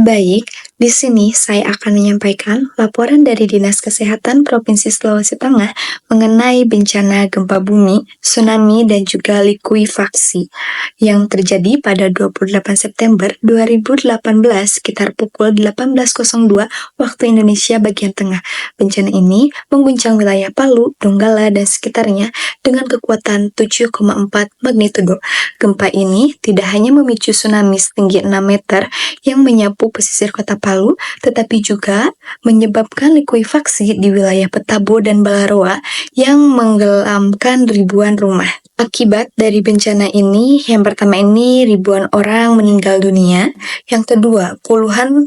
Baik, di sini saya akan menyampaikan laporan dari Dinas Kesehatan Provinsi Sulawesi Tengah mengenai bencana gempa bumi, tsunami, dan juga likuifaksi yang terjadi pada 28 September 2018 sekitar pukul 18.02 waktu Indonesia bagian tengah. Bencana ini mengguncang wilayah Palu, Donggala, dan sekitarnya dengan kekuatan 7,4 magnitudo. Gempa ini tidak hanya memicu tsunami setinggi 6 meter yang menyapu pesisir kota Palu, tetapi juga menyebabkan likuifaksi di wilayah Petabo dan Balaroa yang menggelamkan ribuan rumah. Akibat dari bencana ini, yang pertama ini ribuan orang meninggal dunia, yang kedua puluhan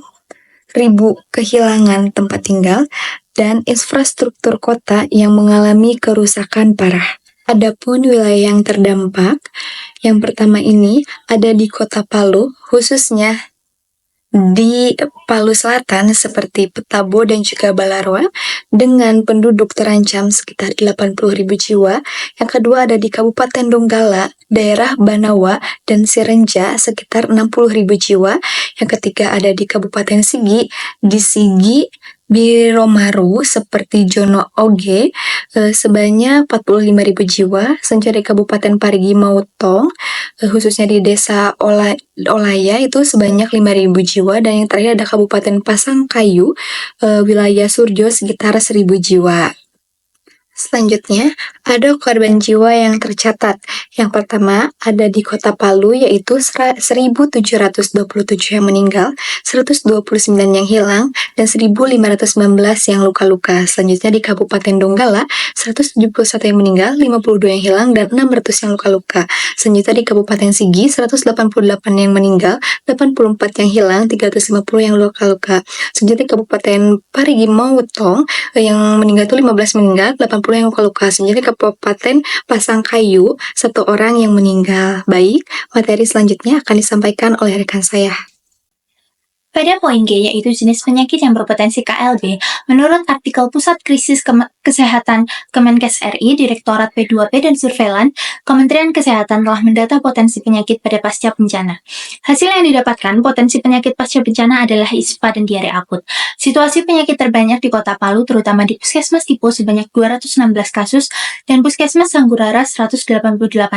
ribu kehilangan tempat tinggal, dan infrastruktur kota yang mengalami kerusakan parah. Adapun wilayah yang terdampak, yang pertama ini ada di kota Palu, khususnya di Palu Selatan seperti Petabo dan juga Balaroa dengan penduduk terancam sekitar 80.000 jiwa. Yang kedua ada di Kabupaten Donggala, daerah Banawa dan Sirenja sekitar 60.000 jiwa. Yang ketiga ada di Kabupaten Sigi, di Sigi, Biromaru seperti Jono Oge sebanyak 45.000 jiwa. Selanjutnya di Kabupaten Parigi Motong khususnya di Desa Olaya itu sebanyak 5.000 jiwa, dan yang terakhir ada Kabupaten Pasangkayu wilayah Surjo sekitar 1.000 jiwa. Selanjutnya, ada korban jiwa yang tercatat. Yang pertama, ada di kota Palu, yaitu 1.727 yang meninggal, 129 yang hilang, dan 1.519 yang luka-luka. Selanjutnya di Kabupaten Donggala, 171 yang meninggal, 52 yang hilang, dan 600 yang luka-luka. Selanjutnya di Kabupaten Sigi, 188 yang meninggal, 84 yang hilang, 350 yang luka-luka. Selanjutnya di Kabupaten Parigi Motong, yang meninggal itu 15 meninggal, 80 yang luka-luka. Selanjutnya Kabupaten Pasangkayu, 1 orang yang meninggal. Baik, materi selanjutnya akan disampaikan oleh rekan saya. Pada poin G, yaitu jenis penyakit yang berpotensi KLB, menurut artikel Pusat Krisis Kesehatan Kemenkes RI, Direktorat P2P dan Surveillance, Kementerian Kesehatan telah mendata potensi penyakit pada pasca bencana. Hasil yang didapatkan, potensi penyakit pasca bencana adalah ispa dan diare akut. Situasi penyakit terbanyak di Kota Palu, terutama di Puskesmas Tipo sebanyak 216 kasus, dan Puskesmas Sanggurara 188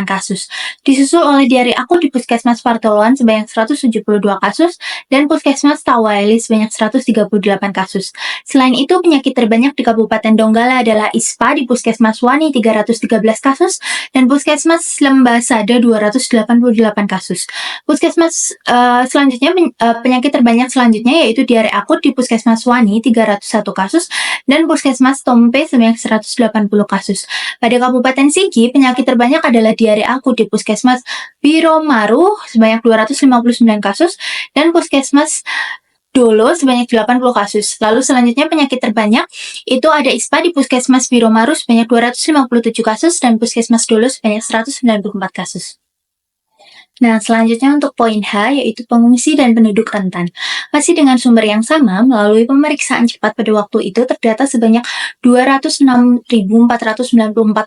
kasus. Disusul oleh diare akut di Puskesmas Partoloan sebanyak 172 kasus, dan Puskesmas Tawaili sebanyak 138 kasus. Selain itu, penyakit terbanyak di Kabupaten Donggala adalah ispa di Puskesmas Wani 313 kasus dan Puskesmas Lembasada 288 kasus. Puskesmas selanjutnya penyakit terbanyak selanjutnya yaitu diare akut di Puskesmas Wani 301 kasus dan Puskesmas Tompe sebanyak 180 kasus. Pada Kabupaten Sigi, penyakit terbanyak adalah diare akut di Puskesmas Biromaru sebanyak 259 kasus dan Puskesmas Dolo sebanyak 80 kasus. Lalu selanjutnya penyakit terbanyak itu ada ispa di Puskesmas Biromaru sebanyak 257 kasus dan Puskesmas Dolo sebanyak 194 kasus. Nah, selanjutnya untuk poin H, yaitu pengungsi dan penduduk rentan. Masih dengan sumber yang sama, melalui pemeriksaan cepat pada waktu itu, terdata sebanyak 206.494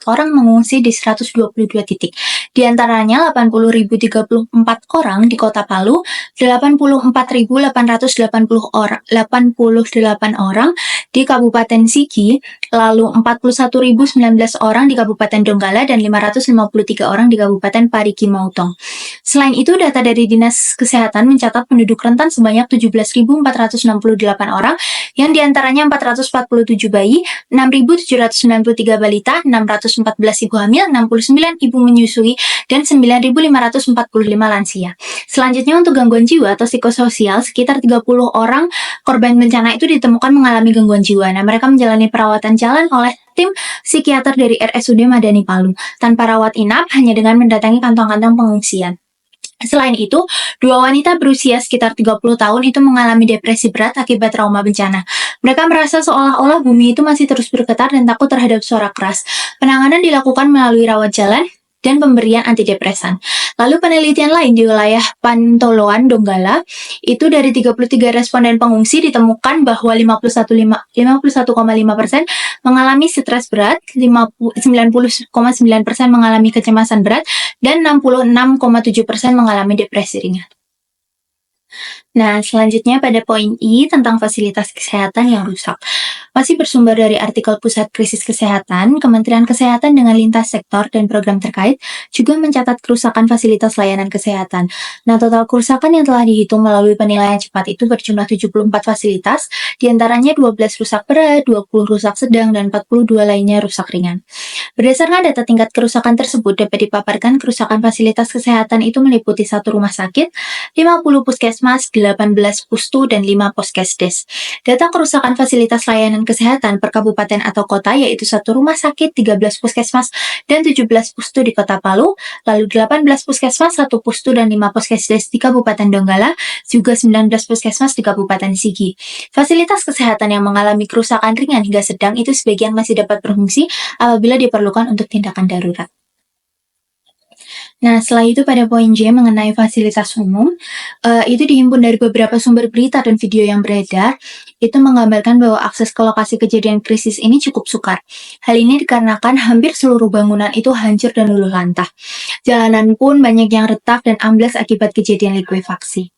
orang mengungsi di 122 titik. Di antaranya 80.034 orang di Kota Palu, 84.888 orang di Kabupaten Sigi, lalu 41.019 orang di Kabupaten Donggala, dan 553 orang di Kabupaten Parigi Motong. Selain itu, data dari Dinas Kesehatan mencatat penduduk rentan sebanyak 17.468 orang, yang diantaranya 447 bayi, 6.793 balita, 614 ibu hamil, 69 ibu menyusui, dan 9.545 lansia. Selanjutnya untuk gangguan jiwa atau psikososial, sekitar 30 orang korban bencana itu ditemukan mengalami gangguan jiwa. Nah, mereka menjalani perawatan jalan oleh tim psikiater dari RSUD Madani Palu, tanpa rawat inap, hanya dengan mendatangi kantong-kantong pengungsian. Selain itu, 2 wanita berusia sekitar 30 tahun itu mengalami depresi berat akibat trauma bencana. Mereka merasa seolah-olah bumi itu masih terus bergetar dan takut terhadap suara keras. Penanganan dilakukan melalui rawat jalan dan pemberian antidepresan. Lalu penelitian lain di wilayah Pantoloan, Donggala, itu dari 33 responden pengungsi ditemukan bahwa 51,5% mengalami stres berat, 90,9% mengalami kecemasan berat, dan 66,7% mengalami depresi ringan. Nah, selanjutnya pada poin I tentang fasilitas kesehatan yang rusak. Masih bersumber dari artikel Pusat Krisis Kesehatan, Kementerian Kesehatan dengan lintas sektor dan program terkait juga mencatat kerusakan fasilitas layanan kesehatan. Nah, total kerusakan yang telah dihitung melalui penilaian cepat itu berjumlah 74 fasilitas, diantaranya 12 rusak berat, 20 rusak sedang, dan 42 lainnya rusak ringan. Berdasarkan data tingkat kerusakan tersebut, dapat dipaparkan kerusakan fasilitas kesehatan itu meliputi 1 rumah sakit, 50 puskesmas, 18 pustu, dan 5 poskesdes. Data kerusakan fasilitas layanan kesehatan per kabupaten atau kota yaitu 1 rumah sakit, 13 puskesmas, dan 17 pustu di Kota Palu, lalu 18 puskesmas, 1 pustu, dan 5 poskesdes di Kabupaten Donggala, juga 19 puskesmas di Kabupaten Sigi. Fasilitas kesehatan yang mengalami kerusakan ringan hingga sedang itu sebagian masih dapat berfungsi apabila diperlukan untuk tindakan darurat. Nah, setelah itu pada poin J mengenai fasilitas umum, itu dihimpun dari beberapa sumber berita dan video yang beredar, itu menggambarkan bahwa akses ke lokasi kejadian krisis ini cukup sukar. Hal ini dikarenakan hampir seluruh bangunan itu hancur dan luluh lantah. Jalanan pun banyak yang retak dan amblas akibat kejadian likuifaksi.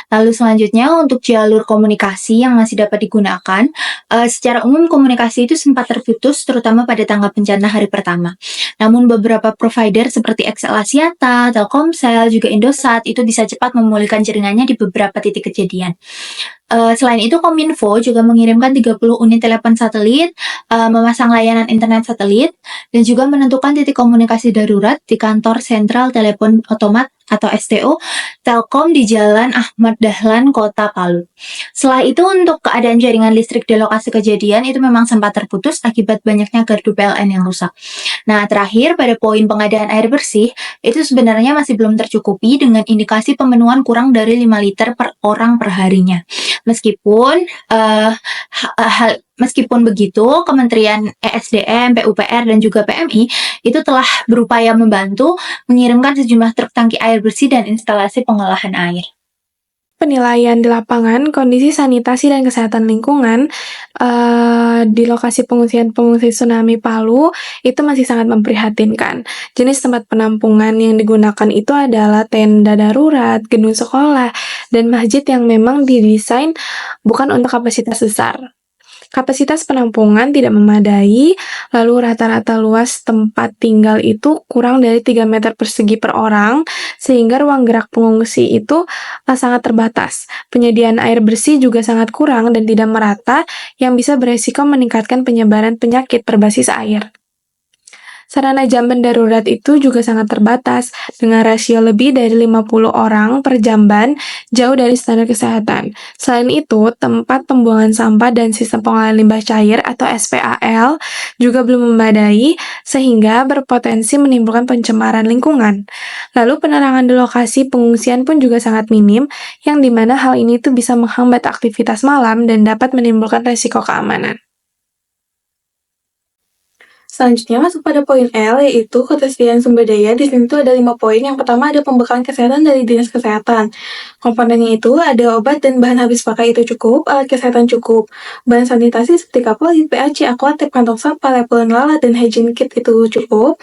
Lalu selanjutnya untuk jalur komunikasi yang masih dapat digunakan, secara umum komunikasi itu sempat terputus terutama pada tanggap bencana hari pertama. Namun beberapa provider seperti XL Axiata, Telkomsel, juga Indosat itu bisa cepat memulihkan jaringannya di beberapa titik kejadian. Selain itu Kominfo juga mengirimkan 30 unit telepon satelit, memasang layanan internet satelit, dan juga menentukan titik komunikasi darurat di kantor sentral telepon otomat atau STO Telkom di Jalan Ahmad Dahlan, Kota Palu. Setelah itu untuk keadaan jaringan listrik di lokasi kejadian itu memang sempat terputus akibat banyaknya gardu PLN yang rusak. Nah, terakhir pada poin pengadaan air bersih, itu sebenarnya masih belum tercukupi dengan indikasi pemenuhan kurang dari 5 liter per orang per harinya. Meskipun begitu, Kementerian ESDM, PUPR, dan juga PMI itu telah berupaya membantu mengirimkan sejumlah truk tangki air bersih dan instalasi pengolahan air. Penilaian di lapangan, kondisi sanitasi dan kesehatan lingkungan di lokasi pengungsi tsunami Palu itu masih sangat memprihatinkan. Jenis tempat penampungan yang digunakan itu adalah tenda darurat, gedung sekolah, dan masjid yang memang didesain bukan untuk kapasitas besar. Kapasitas penampungan tidak memadai, lalu rata-rata luas tempat tinggal itu kurang dari 3 meter persegi per orang, sehingga ruang gerak pengungsi itu sangat terbatas. Penyediaan air bersih juga sangat kurang dan tidak merata, yang bisa beresiko meningkatkan penyebaran penyakit berbasis air. Sarana jamban darurat itu juga sangat terbatas, dengan rasio lebih dari 50 orang per jamban, jauh dari standar kesehatan. Selain itu, tempat pembuangan sampah dan sistem pengolahan limbah cair atau SPAL juga belum memadai, sehingga berpotensi menimbulkan pencemaran lingkungan. Lalu penerangan di lokasi pengungsian pun juga sangat minim, yang dimana hal ini tuh bisa menghambat aktivitas malam dan dapat menimbulkan resiko keamanan. Selanjutnya masuk pada poin L, yaitu ketersediaan sumber daya. Di sini tuh ada 5 poin. Yang pertama ada pembekalan kesehatan dari Dinas Kesehatan. Komponennya itu ada obat dan bahan habis pakai itu cukup, alat kesehatan cukup, bahan sanitasi seperti kapolit, PAC, aquatip, kantong sampah, lepelan lalat, dan hygiene kit itu cukup,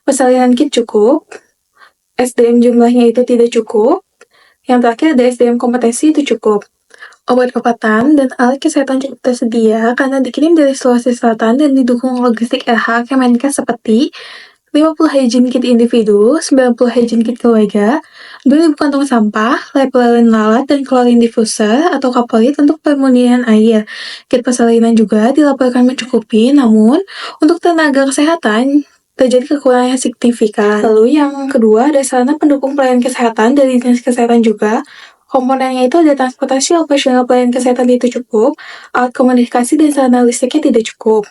persalinan kit cukup, SDM jumlahnya itu tidak cukup, yang terakhir ada SDM kompetensi itu cukup. Obat-obatan dan alat kesehatan cukup tersedia karena dikirim dari Sulawesi Selatan dan didukung logistik RH Kemenkes seperti 50 hygiene kit individu, 90 hygiene kit keluarga, 2.000 kantong sampah, lepelan lalat, dan klorin diffuser atau kapolit untuk pemurnian air. Kit persalinan juga dilaporkan mencukupi, namun untuk tenaga kesehatan terjadi kekurangan yang signifikan. Lalu yang kedua ada sarana pendukung pelayanan kesehatan dari Dinas Kesehatan juga. Komponennya itu ada transportasi operasional pelayanan kesehatan itu cukup, alat komunikasi dan sarana listriknya tidak cukup.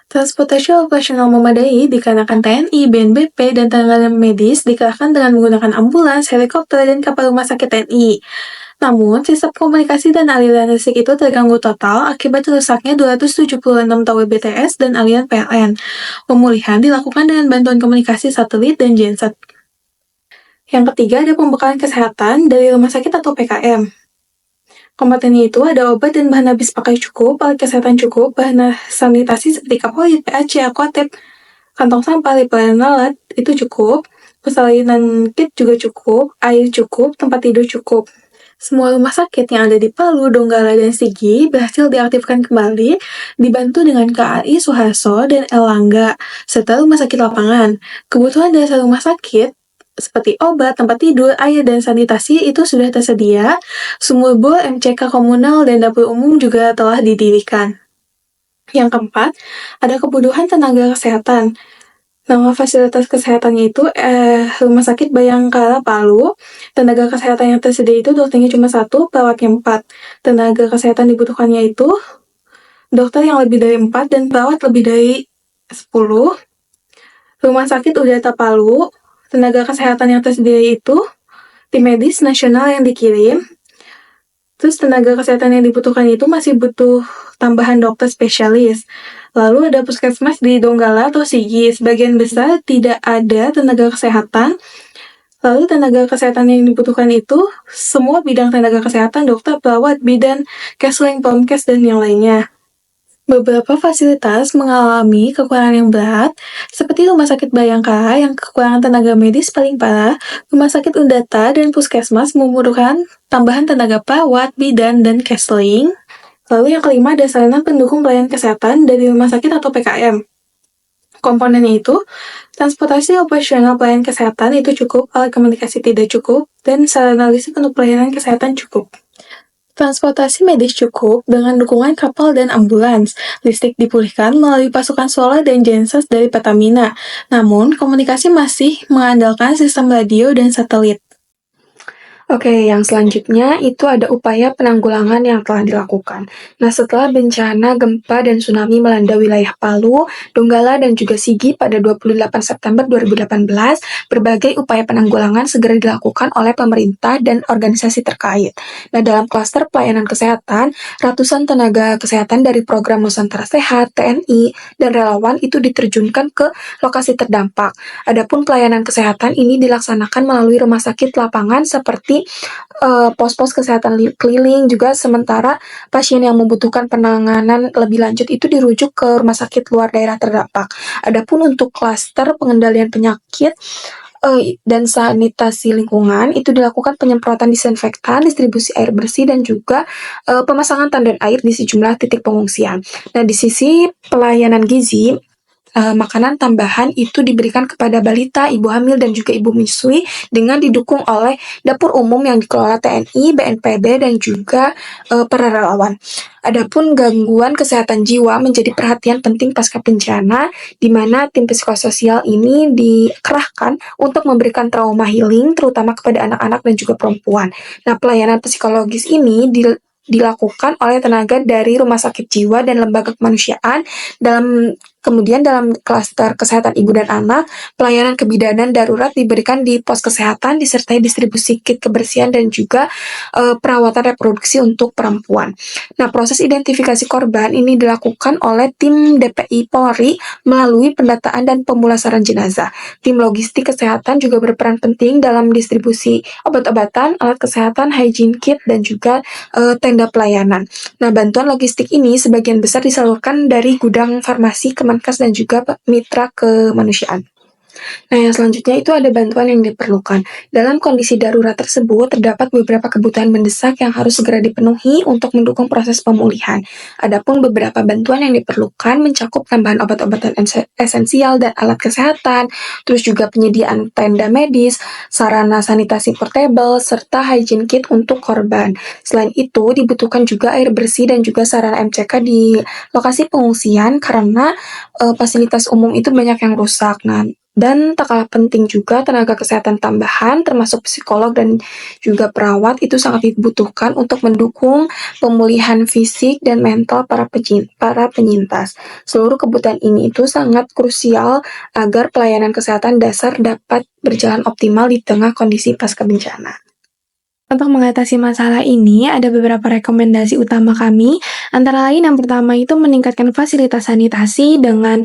Transportasi operasional memadai dikarenakan TNI, BNPB, dan tenaga medis dikerahkan dengan menggunakan ambulans, helikopter, dan kapal rumah sakit TNI. Namun, sistem komunikasi dan aliran listrik itu terganggu total akibat rusaknya 276 tower BTS dan aliran PLN. Pemulihan dilakukan dengan bantuan komunikasi satelit dan genset. Yang ketiga ada pembekalan kesehatan dari rumah sakit atau PKM. Komponennya itu ada obat dan bahan habis pakai cukup, alat kesehatan cukup, bahan sanitasi seperti kapolit, PAC, aquatip, kantong sampah, lepelan lalat itu cukup, persalinan kit juga cukup, air cukup, tempat tidur cukup. Semua rumah sakit yang ada di Palu, Donggala, dan Sigi berhasil diaktifkan kembali, dibantu dengan KRI Suharto dan Erlangga, serta rumah sakit lapangan. Kebutuhan dasar rumah sakit seperti obat, tempat tidur, air, dan sanitasi itu sudah tersedia. Sumur bor, MCK komunal, dan dapur umum juga telah didirikan. Yang keempat, ada kebutuhan tenaga kesehatan. Nama fasilitas kesehatannya itu Rumah Sakit Bayangkara Palu. Tenaga kesehatan yang tersedia itu dokternya cuma 1, perawatnya 4. Tenaga kesehatan dibutuhkannya itu dokter yang lebih dari 4 dan perawat lebih dari 10. Rumah Sakit Udara Palu. Tenaga kesehatan yang tersedia itu tim medis nasional yang dikirim. Terus tenaga kesehatan yang dibutuhkan itu masih butuh tambahan dokter spesialis. Lalu ada puskesmas di Donggala atau Sigi. Sebagian besar tidak ada tenaga kesehatan. Lalu tenaga kesehatan yang dibutuhkan itu semua bidang tenaga kesehatan, dokter, perawat, bidan, kesling, pomkes, dan yang lainnya. Beberapa fasilitas mengalami kekurangan yang berat, seperti Rumah Sakit Bayangkara yang kekurangan tenaga medis paling parah, Rumah Sakit Undata dan Puskesmas membutuhkan tambahan tenaga perawat, bidan, dan kesling. Lalu yang kelima ada sarana pendukung pelayanan kesehatan dari rumah sakit atau PKM. Komponennya itu, transportasi operasional pelayanan kesehatan itu cukup, alat komunikasi tidak cukup, dan sarana listrik untuk pelayanan kesehatan cukup. Transportasi medis cukup dengan dukungan kapal dan ambulans. Listrik dipulihkan melalui pasukan solar dan genset dari Pertamina. Namun, komunikasi masih mengandalkan sistem radio dan satelit. Oke, yang selanjutnya itu ada upaya penanggulangan yang telah dilakukan. Nah, setelah bencana gempa dan tsunami melanda wilayah Palu, Donggala, dan juga Sigi pada 28 September 2018, berbagai upaya penanggulangan segera dilakukan oleh pemerintah dan organisasi terkait. Nah, dalam klaster pelayanan kesehatan, ratusan tenaga kesehatan dari program Nusantara Sehat, TNI, dan relawan itu diterjunkan ke lokasi terdampak. Adapun pelayanan kesehatan ini dilaksanakan melalui rumah sakit lapangan seperti pos-pos kesehatan keliling, juga sementara pasien yang membutuhkan penanganan lebih lanjut itu dirujuk ke rumah sakit luar daerah terdampak. Adapun untuk klaster pengendalian penyakit dan sanitasi lingkungan itu dilakukan penyemprotan disinfektan, distribusi air bersih, dan juga pemasangan tandon air di sejumlah titik pengungsian. Nah, di sisi pelayanan gizi, makanan tambahan itu diberikan kepada balita, ibu hamil, dan juga ibu menyusui dengan didukung oleh dapur umum yang dikelola TNI, BNPB, dan juga para relawan. Adapun gangguan kesehatan jiwa menjadi perhatian penting pasca bencana, di mana tim psikososial ini dikerahkan untuk memberikan trauma healing, terutama kepada anak-anak dan juga perempuan. Nah, pelayanan psikologis ini dilakukan oleh tenaga dari rumah sakit jiwa dan lembaga kemanusiaan. Kemudian dalam klaster kesehatan ibu dan anak, pelayanan kebidanan darurat diberikan di pos kesehatan, disertai distribusi kit kebersihan dan juga perawatan reproduksi untuk perempuan. Nah, proses identifikasi korban ini dilakukan oleh tim DPI Polri melalui pendataan dan pemulasaran jenazah. Tim logistik kesehatan juga berperan penting dalam distribusi obat-obatan, alat kesehatan, hygiene kit, dan juga tenda pelayanan. Nah, bantuan logistik ini sebagian besar disalurkan dari gudang farmasi Kemenkes dan juga mitra kemanusiaan. Nah, yang selanjutnya itu ada bantuan yang diperlukan. Dalam kondisi darurat tersebut, terdapat beberapa kebutuhan mendesak yang harus segera dipenuhi untuk mendukung proses pemulihan. Adapun beberapa bantuan yang diperlukan mencakup tambahan obat-obatan esensial dan alat kesehatan, terus juga penyediaan tenda medis, sarana sanitasi portable, serta hygiene kit untuk korban. Selain itu, dibutuhkan juga air bersih dan juga sarana MCK di lokasi pengungsian karena fasilitas umum itu banyak yang rusak. Nah, dan tak kalah penting juga tenaga kesehatan tambahan termasuk psikolog dan juga perawat itu sangat dibutuhkan untuk mendukung pemulihan fisik dan mental para penyintas. Seluruh kebutuhan ini itu sangat krusial agar pelayanan kesehatan dasar dapat berjalan optimal di tengah kondisi pasca bencana. Untuk mengatasi masalah ini, ada beberapa rekomendasi utama kami. Antara lain yang pertama itu meningkatkan fasilitas sanitasi dengan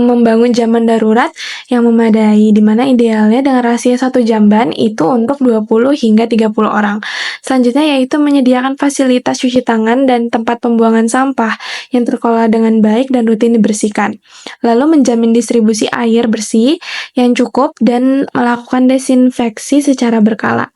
membangun jamban darurat yang memadai, di mana idealnya dengan rasio 1 jamban itu untuk 20 hingga 30 orang. Selanjutnya yaitu menyediakan fasilitas cuci tangan dan tempat pembuangan sampah yang terkelola dengan baik dan rutin dibersihkan. Lalu menjamin distribusi air bersih yang cukup dan melakukan desinfeksi secara berkala.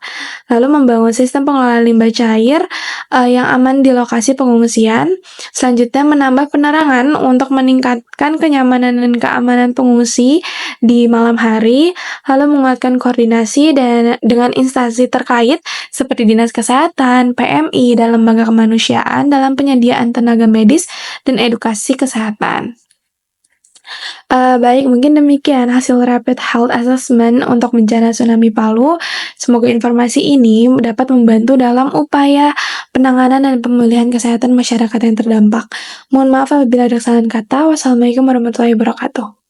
Lalu membangun sistem pengelolaan limbah cair yang aman di lokasi pengungsian. Selanjutnya menambah penerangan untuk meningkatkan kenyamanan dan keamanan pengungsi di malam hari, lalu menguatkan koordinasi dengan instansi terkait seperti Dinas Kesehatan, PMI, dan lembaga kemanusiaan dalam penyediaan tenaga medis dan edukasi kesehatan. Baik, mungkin demikian hasil Rapid Health Assessment untuk bencana tsunami Palu. Semoga informasi ini dapat membantu dalam upaya penanganan dan pemulihan kesehatan masyarakat yang terdampak. Mohon maaf apabila ada kesalahan kata. Wassalamualaikum warahmatullahi wabarakatuh.